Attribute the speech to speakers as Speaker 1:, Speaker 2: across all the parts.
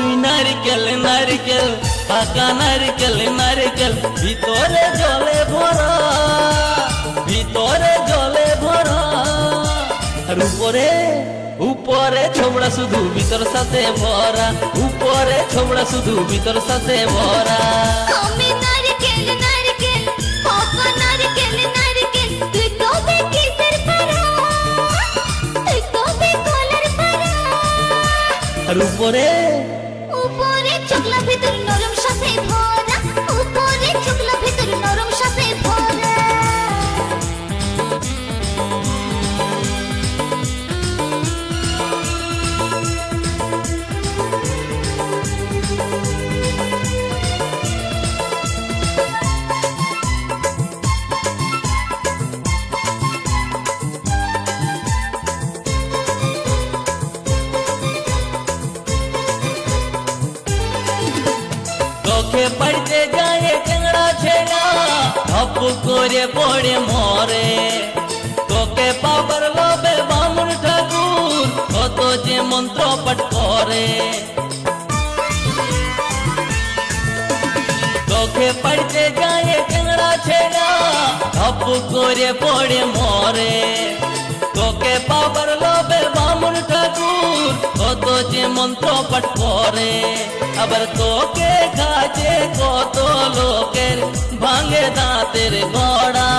Speaker 1: তুই নারকেল নারকেল পাকা নারকেল নারকেল ভিতরে জলে ভরা, ভিতরে জলে ভরা। আর উপরে উপরে ছোবড়া শুধু ভিতর সাথে ভরা, উপরে ছোবড়া শুধু ভিতর সাথে ভরা।
Speaker 2: আমি নারকেল নারকেল পাকা নারকেল নারকেল তুই তবে কিসের পারা, তুই তবে কলার পারা।
Speaker 1: আর উপরে
Speaker 2: উপরে চোখলা ভিতর নরম সাথে ভরা, উপরে চোখলা ভিতর নরম সাথে ভরা।
Speaker 1: চোখে পড়তে যায় চেংড়া ছেড়া ধপ করে পড়ে মরে। তোকে পাবার লোভে বামুন ঠাকুর কত যে মন্ত্র পাঠ করে। চোখে পড়তে যায় চেংড়া ছেড়া ধপ করে পড়ে মরে। তোকে পাবার লোভে বামুন ঠাকুর কত যে মন্ত্র পাঠ করে। আবার তোকে কাছে কত লোকের ভাঙে দাঁতের গড়া।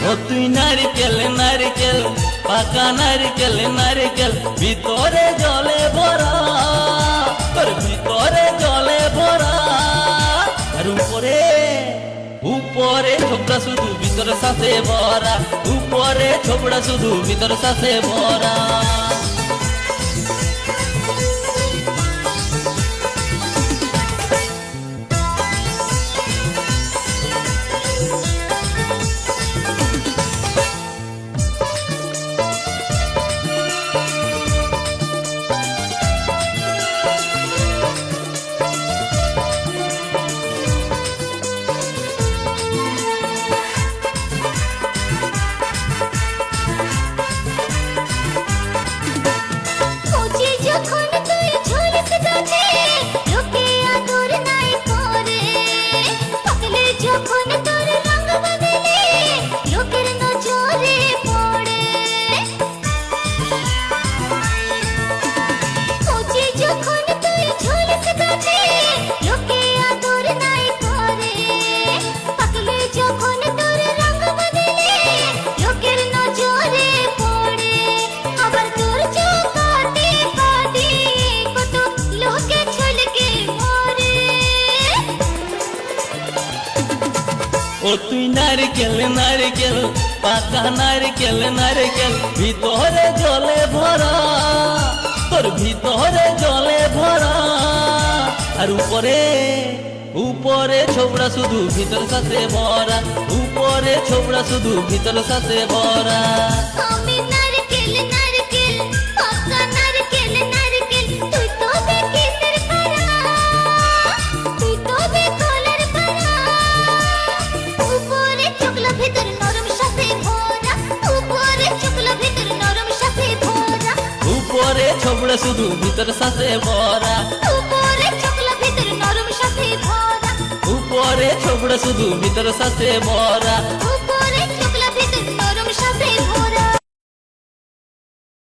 Speaker 1: ও তুই নারকেল নারকেল পাকা নারকেল নারকেল ভিতরে জলে ভরা, তোর ভিতরে জলে ভরা। আর উপরে উপরে ছোবড়া শুধু ভিতর সাথে ভরা, উপরে ছোবড়া শুধু ভিতর সাথে ভরা।
Speaker 2: খুঁজি যখন তুই ঝুলস গাছে লোকে আদর নাই করে, পাকলে যখন তোর রঙ বদলে লোকের নজরে পড়ে। খুঁজি যখন তুই ঝুলস গাছে লোকে আদর নাই করে, পাকলে যখন তোর রঙ বদলে লোকের নজরে পড়ে। আবার তোর চোখাতে কাটে কত লোকে ছলকে মরে।
Speaker 1: ও তুই নারকেল নারকেল পাকা নারকেল নারকেল ভিতরে জলে ভরা, তোর ভিতরে জলে ভরা। আর উপরে উপরে ছোবড়া শুধু ভিতর সাথে ভরা, উপরে ছোবড়া শুধু ভিতর সাথে ভরা।
Speaker 2: আমি নারকেল নারকেল পাকা নারকেল নারকেল তুই তবে কিসের পারা, তুই তবে কলার পারা। উপরে চোখলা ভিতর নরম সাথে ভরা, উপরে চোখলা ভিতর নরম সাথে ভরা।
Speaker 1: উপরে ছোবড়া শুধু ভিতর সাথে ভরা,
Speaker 2: উপরে চোখলা ভিতর নরম সাথে ভরা,
Speaker 1: উপরে ছোবড়া শুধু ভিতর সাথে ভরা।
Speaker 2: উপরে চোখলা ভিতর নরম সাথে ভরা।